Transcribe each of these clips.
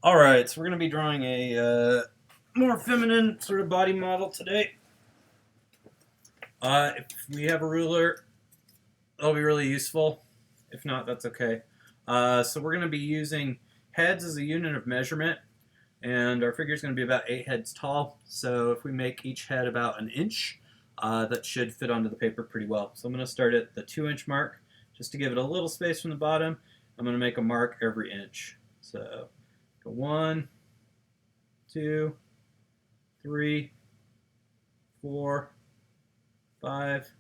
All right, so we're going to be drawing a more feminine sort of body model today. If we have a ruler, that'll be really useful. If not, that's okay. So we're going to be using heads as a unit of measurement, and our figure is going to be about 8 heads tall. So if we make each head about an inch, that should fit onto the paper pretty well. So I'm going to start at the 2-inch mark, just to give it a little space from the bottom. I'm going to make a mark every inch. So go 1, 2, 3, 4, 5,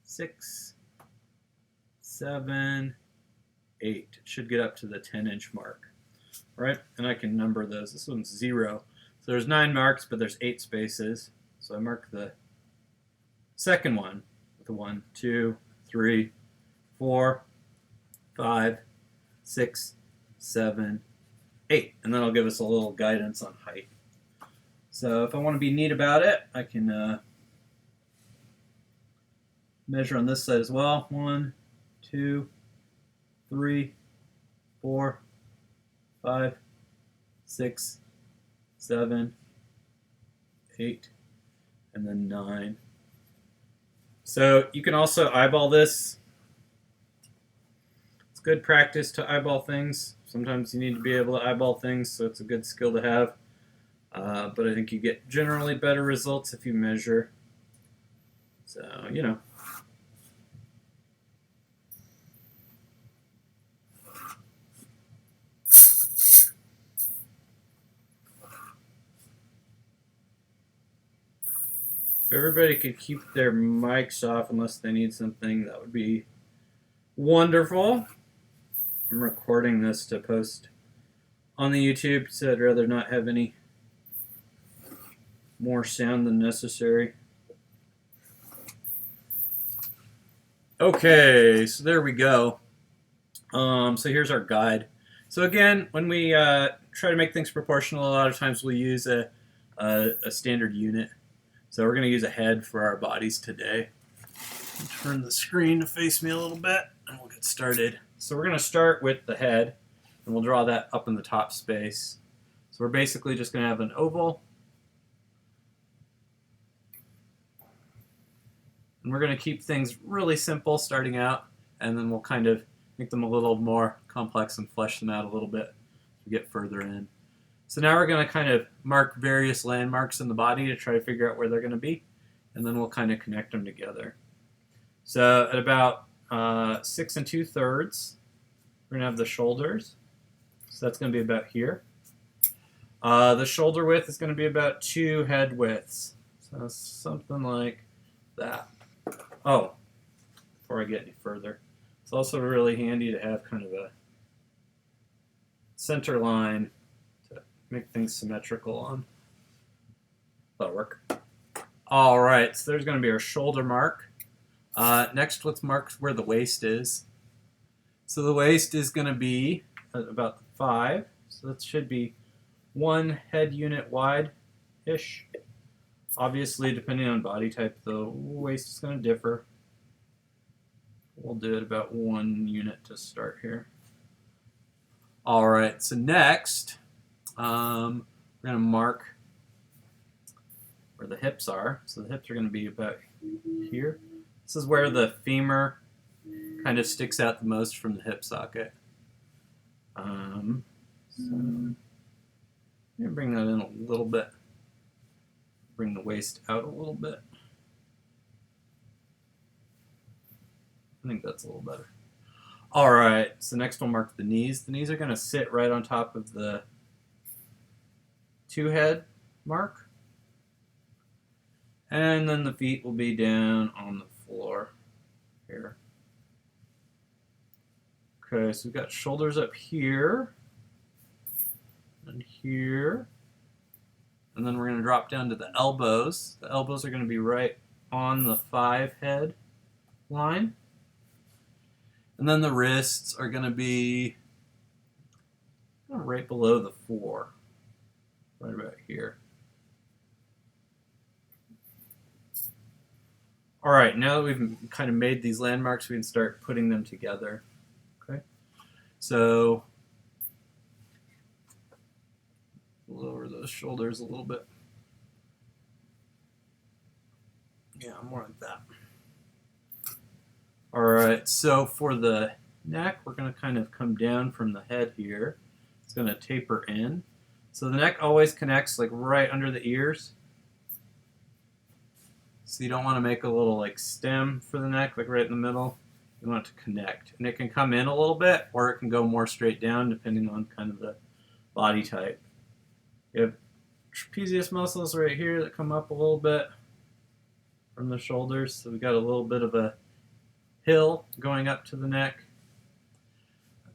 6, 7, 8. It should get up to the 10-inch mark. All right, and I can number those. This one's 0. So there's 9 marks, but there's 8 spaces. So I mark the second one with a 1, 2, 3, 4, 5, 6, 7, 8. And that'll give us a little guidance on height. So if I want to be neat about it, I can measure on this side as well. 1, 2, 3, 4, 5, 6, 7, 8, and then 9. So you can also eyeball this. It's good practice to eyeball things. Sometimes you need to be able to eyeball things, so it's a good skill to have. But I think you get generally better results if you measure. So, you know. If everybody could keep their mics off unless they need something, that would be wonderful. I'm recording this to post on the YouTube, so I'd rather not have any more sound than necessary. Okay, so there we go. So here's our guide. So again, when we try to make things proportional, a lot of times we'll use a standard unit. So we're going to use a head for our bodies today. Turn the screen to face me a little bit, and we'll get started. So we're going to start with the head, and we'll draw that up in the top space. So we're basically just going to have an oval. And we're going to keep things really simple starting out, and then we'll kind of make them a little more complex and flesh them out a little bit as we get further in. So now we're going to kind of mark various landmarks in the body to try to figure out where they're going to be, and then we'll kind of connect them together. So at about 6 2/3, we're going to have the shoulders. So that's going to be about here. The shoulder width is going to be about 2 head widths. So something like that. Oh, before I get any further, it's also really handy to have kind of a center line to make things symmetrical on. That'll work. All right, so there's going to be our shoulder mark. Next, let's mark where the waist is. So the waist is going to be about 5. So that should be 1 head unit wide-ish. Obviously, depending on body type, the waist is going to differ. We'll do it about 1 unit to start here. All right, so next, we're going to mark where the hips are. So the hips are going to be about here. This is where the femur kind of sticks out the most from the hip socket. So I'm going to bring that in a little bit. Bring the waist out a little bit. I think that's a little better. All right, so next we'll mark the knees. The knees are going to sit right on top of the 2 head mark. And then the feet will be down on the floor here. Okay, so we've got shoulders up here and here. And then we're going to drop down to the elbows. The elbows are going to be right on the 5 head line. And then the wrists are going to be right below the 4, right about here. All right, now that we've kind of made these landmarks, we can start putting them together. Okay, so those shoulders a little bit. Yeah, more like that. All right, so for the neck, we're going to kind of come down from the head here. It's going to taper in. So the neck always connects like right under the ears. So you don't want to make a little like stem for the neck, like right in the middle. You want it to connect. And it can come in a little bit, or it can go more straight down depending on kind of the body type. You have trapezius muscles right here that come up a little bit from the shoulders. So we got a little bit of a hill going up to the neck.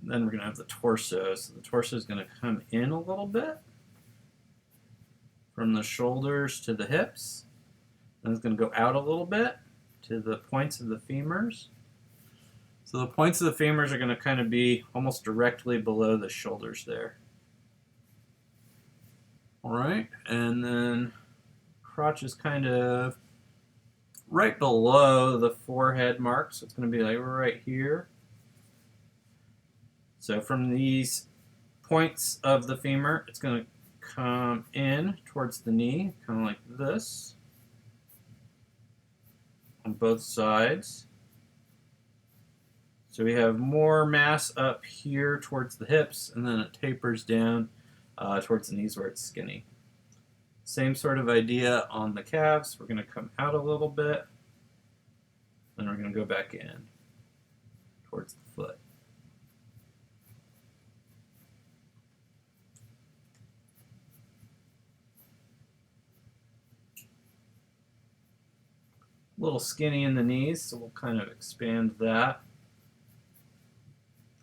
And then we're going to have the torso. So the torso is going to come in a little bit from the shoulders to the hips. Then it's going to go out a little bit to the points of the femurs. So the points of the femurs are going to kind of be almost directly below the shoulders there. All right, and then crotch is kind of right below the forehead mark, so it's going to be like right here. So from these points of the femur, it's going to come in towards the knee, kind of like this, on both sides. So we have more mass up here towards the hips, and then it tapers down towards the knees where it's skinny. Same sort of idea on the calves. We're going to come out a little bit, then we're going to go back in towards the foot. A little skinny in the knees, so we'll kind of expand that.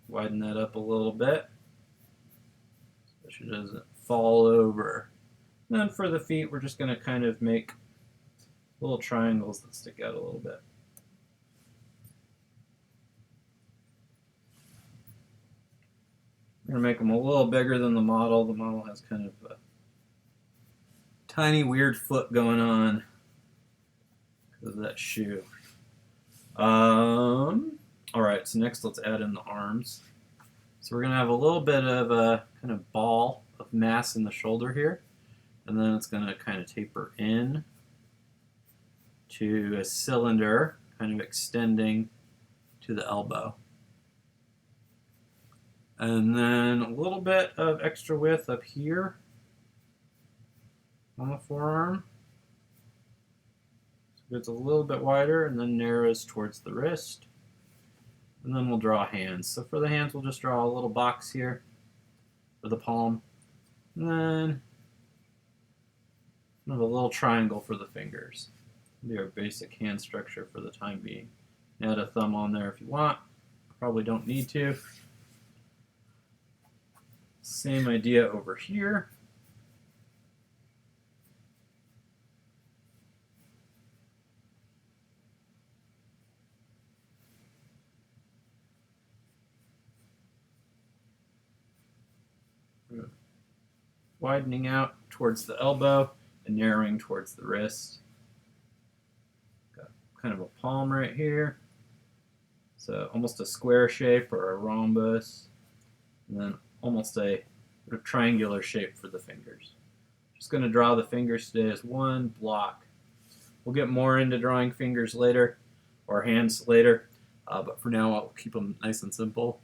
Widen that up a little bit so she doesn't fall over. And then for the feet, we're just going to kind of make little triangles that stick out a little bit. We're going to make them a little bigger than the model. The model has kind of a tiny weird foot going on because of that shoe. Alright, so next let's add in the arms. So we're going to have a little bit of a kind of ball of mass in the shoulder here. And then it's going to kind of taper in to a cylinder, kind of extending to the elbow. And then a little bit of extra width up here on the forearm. So it's a little bit wider and then narrows towards the wrist. And then we'll draw hands. So for the hands, we'll just draw a little box here for the palm. And then a little triangle for the fingers. Be our basic hand structure for the time being. Add a thumb on there if you want. Probably don't need to. Same idea over here. Widening out towards the elbow and narrowing towards the wrist. Got kind of a palm right here. So almost a square shape or a rhombus. And then almost a triangular shape for the fingers. Just going to draw the fingers today as one block. We'll get more into drawing fingers later, or hands later, but for now I'll keep them nice and simple.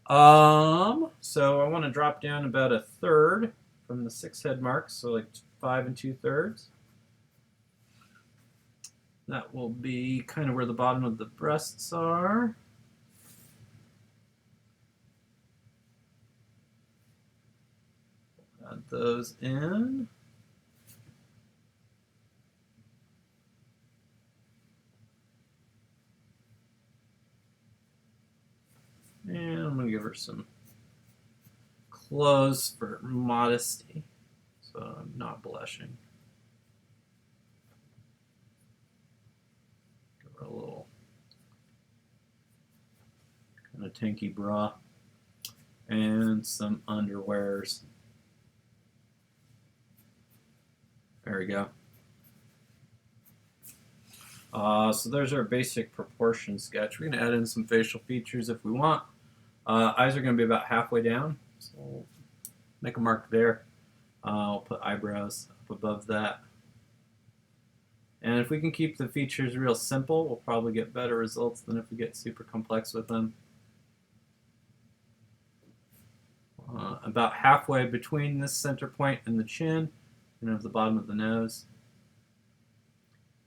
So I want to drop down about a third from the 6 head marks, so like 5 2/3. That will be kind of where the bottom of the breasts are. Add those in. And I'm going to give her some clothes for modesty, so I'm not blushing. Give her a little kind of tanky bra and some underwears. There we go. So there's our basic proportion sketch. We can add in some facial features if we want. Eyes are going to be about halfway down, so we'll make a mark there. I'll put eyebrows up above that. And if we can keep the features real simple, we'll probably get better results than if we get super complex with them. About halfway between this center point and the chin, you have the bottom of the nose.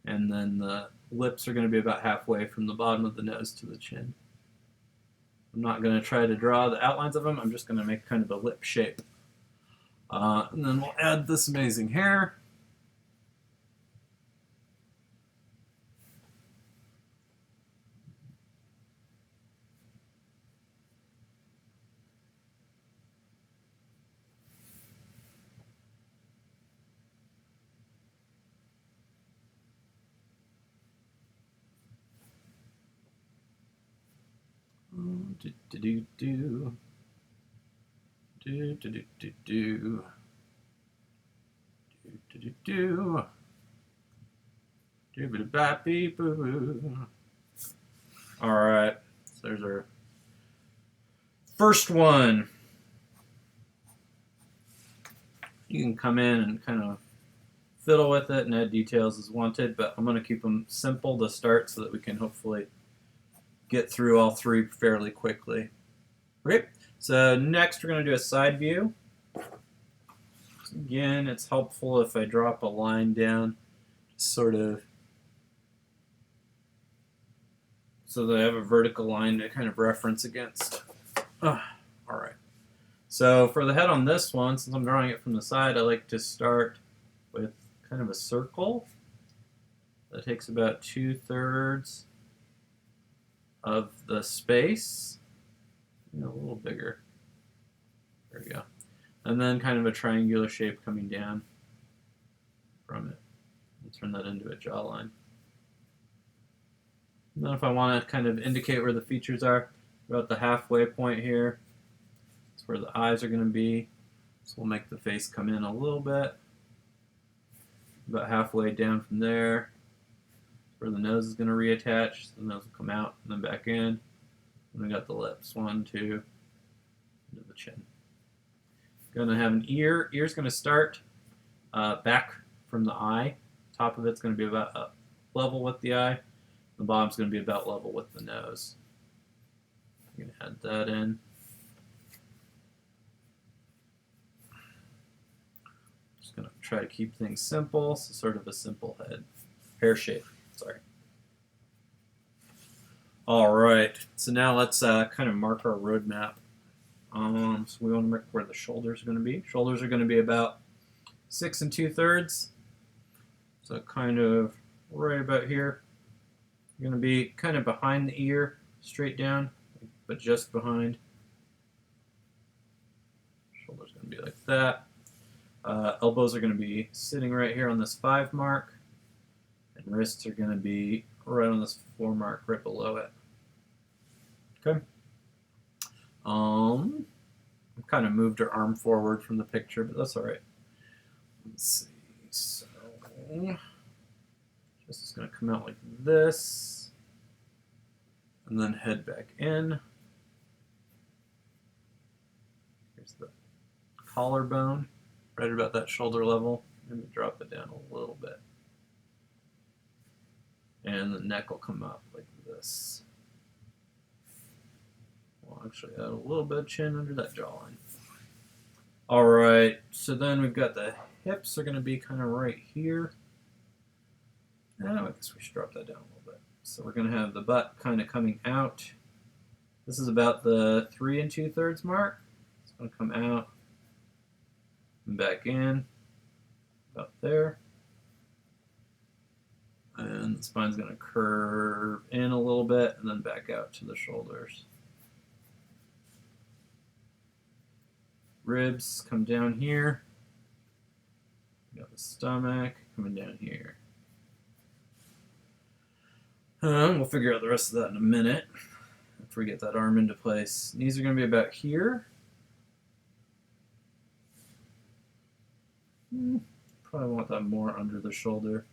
And then the lips are going to be about halfway from the bottom of the nose to the chin. I'm not going to try to draw the outlines of them. I'm just going to make kind of a lip shape. And then we'll add this amazing hair. Do do do do do do do do do do do do do boo. All right, so there's our first one. You can come in and kind of fiddle with it and add details as wanted, but I'm going to keep them simple to start so that we can hopefully get through all three fairly quickly. Okay, so next we're going to do a side view. So again, it's helpful if I drop a line down, sort of, so that I have a vertical line to kind of reference against. All right. So for the head on this one, since I'm drawing it from the side, I like to start with kind of a circle that takes about 2/3 of the space. A little bigger. There we go. And then kind of a triangular shape coming down from it. I'll turn that into a jawline. And then if I want to kind of indicate where the features are, about the halfway point here, that's where the eyes are going to be. So we'll make the face come in a little bit. About halfway down from there, where the nose is going to reattach. So the nose will come out and then back in. And we got the lips. 1, 2, into the chin. Gonna have an ear. Ear's going to start back from the eye. Top of it's going to be about level with the eye. The bottom's going to be about level with the nose. I'm going to add that in. Just going to try to keep things simple, so sort of a simple head. Hair shape, sorry. All right, so now let's kind of mark our roadmap. So we want to mark where the shoulders are going to be. Shoulders are going to be about 6 2/3. So kind of right about here. You're going to be kind of behind the ear, straight down, but just behind. Shoulders going to be like that. Elbows are going to be sitting right here on this 5 mark. And wrists are going to be right on this 4 mark, right below it. Okay. I kind of moved her arm forward from the picture, but that's all right. Let's see. So, this is going to come out like this, and then head back in. Here's the collarbone, right about that shoulder level. Maybe drop it down a little bit. And the neck will come up like this. We'll actually add a little bit of chin under that jawline. All right, so then we've got the hips are going to be kind of right here. Now I guess we should drop that down a little bit. So we're going to have the butt kind of coming out. This is about the 3 2/3 mark. It's going to come out and back in, about there. And the spine's going to curve in a little bit and then back out to the shoulders. Ribs come down here. We got the stomach coming down here. We'll figure out the rest of that in a minute after we get that arm into place. Knees are going to be about here. Probably want that more under the shoulder.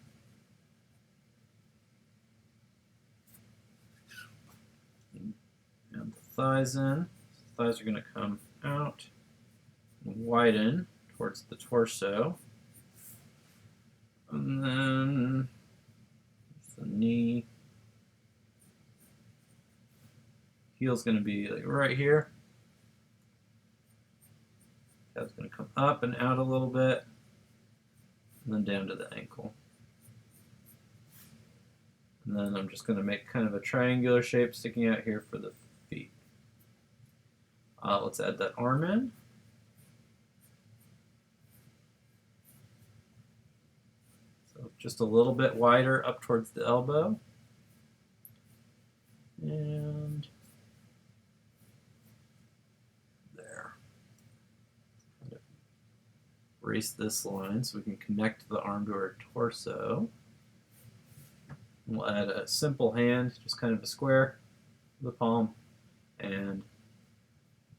And the thighs in. The thighs are going to come out and widen towards the torso. And then the knee. Heel's going to be like right here. That's going to come up and out a little bit, and then down to the ankle. And then I'm just going to make kind of a triangular shape sticking out here for the feet. Let's add that arm in. So just a little bit wider up towards the elbow. And there. Erase this line so we can connect the arm to our torso. We'll add a simple hand, just kind of a square for the palm, and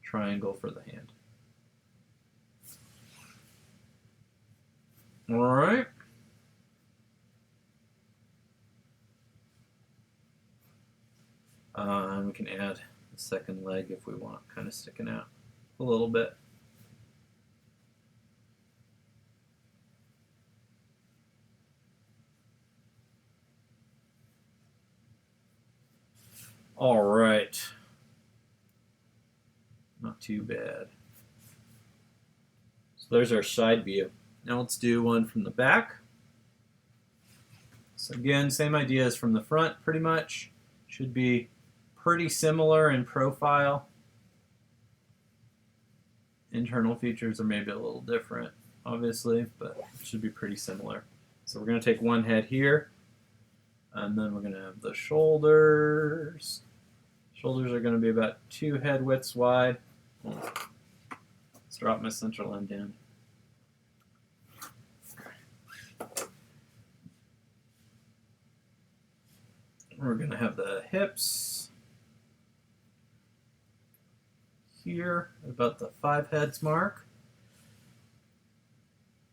triangle for the hand. All right. And we can add a second leg if we want, kind of sticking out a little bit. All right. Not too bad. So there's our side view. Now let's do one from the back. So again, same idea as from the front, pretty much. Should be pretty similar in profile. Internal features are maybe a little different, obviously, but it should be pretty similar. So we're going to take one head here, and then we're going to have the shoulders. Shoulders are going to be about 2 head widths wide. Let's drop my central line down. We're going to have the hips here, about the 5 heads mark.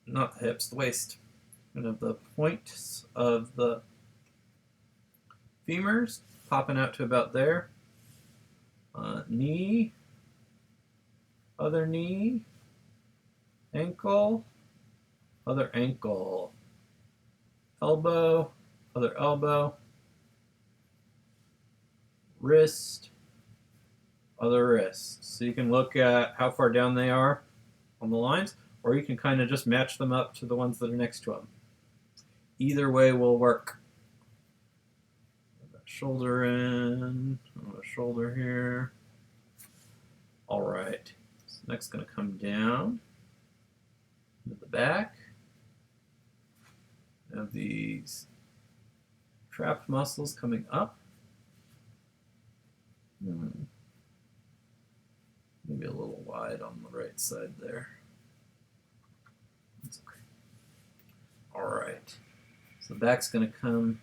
Not the hips, the waist. We're going to have the points of the femurs popping out to about there. Knee, other knee, ankle, other ankle, elbow, other elbow, wrist, other wrist. So you can look at how far down they are on the lines, or you can kind of just match them up to the ones that are next to them. Either way will work. Shoulder in, shoulder here. All right, so next going to come down to the back. Have these trapped muscles coming up. Maybe a little wide on the right side there. That's okay. All right, so the back's going to come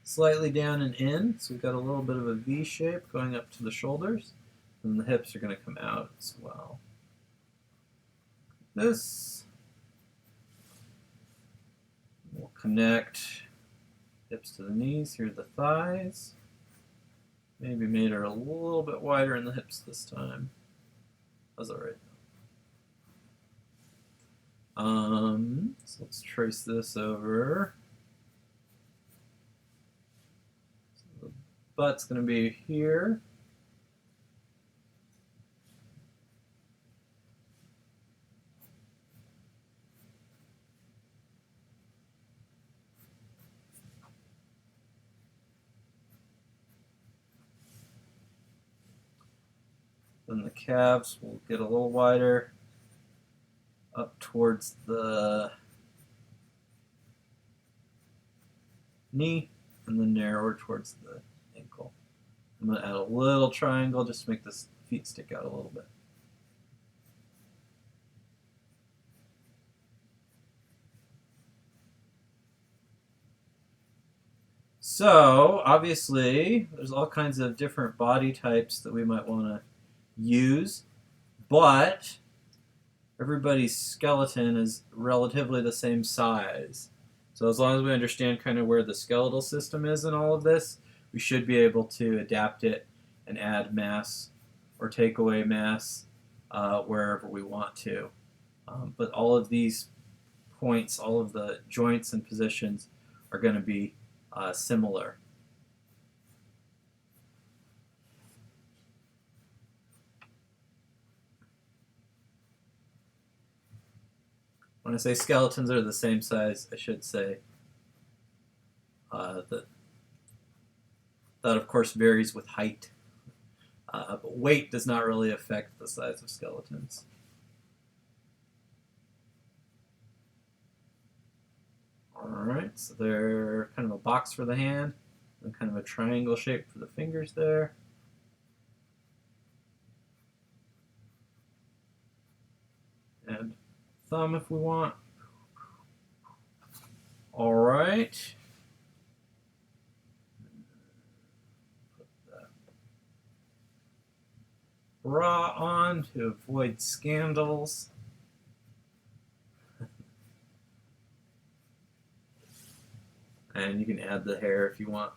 slightly down and in, so we've got a little bit of a V shape going up to the shoulders, and the hips are going to come out as well. This will connect hips to the knees. Here are the thighs. Maybe made her a little bit wider in the hips this time. That's all right. So let's trace this over. Butt's going to be here. Then the calves will get a little wider up towards the knee, and then narrower towards the ankle. I'm going to add a little triangle just to make the feet stick out a little bit. So, obviously, there's all kinds of different body types that we might want to use, but everybody's skeleton is relatively the same size. So as long as we understand kind of where the skeletal system is in all of this, we should be able to adapt it and add mass or take away mass wherever we want to. But all of these points, all of the joints and positions are going to be similar. When I say skeletons are the same size, I should say that of course varies with height. But weight does not really affect the size of skeletons. Alright, so they're kind of a box for the hand, and kind of a triangle shape for the fingers there. And thumb if we want. Alright. Put that bra on to avoid scandals. And you can add the hair if you want.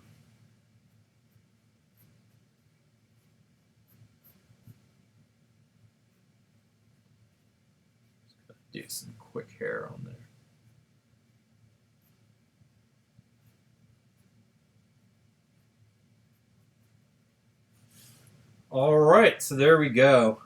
Do some quick hair on there. All right, so there we go.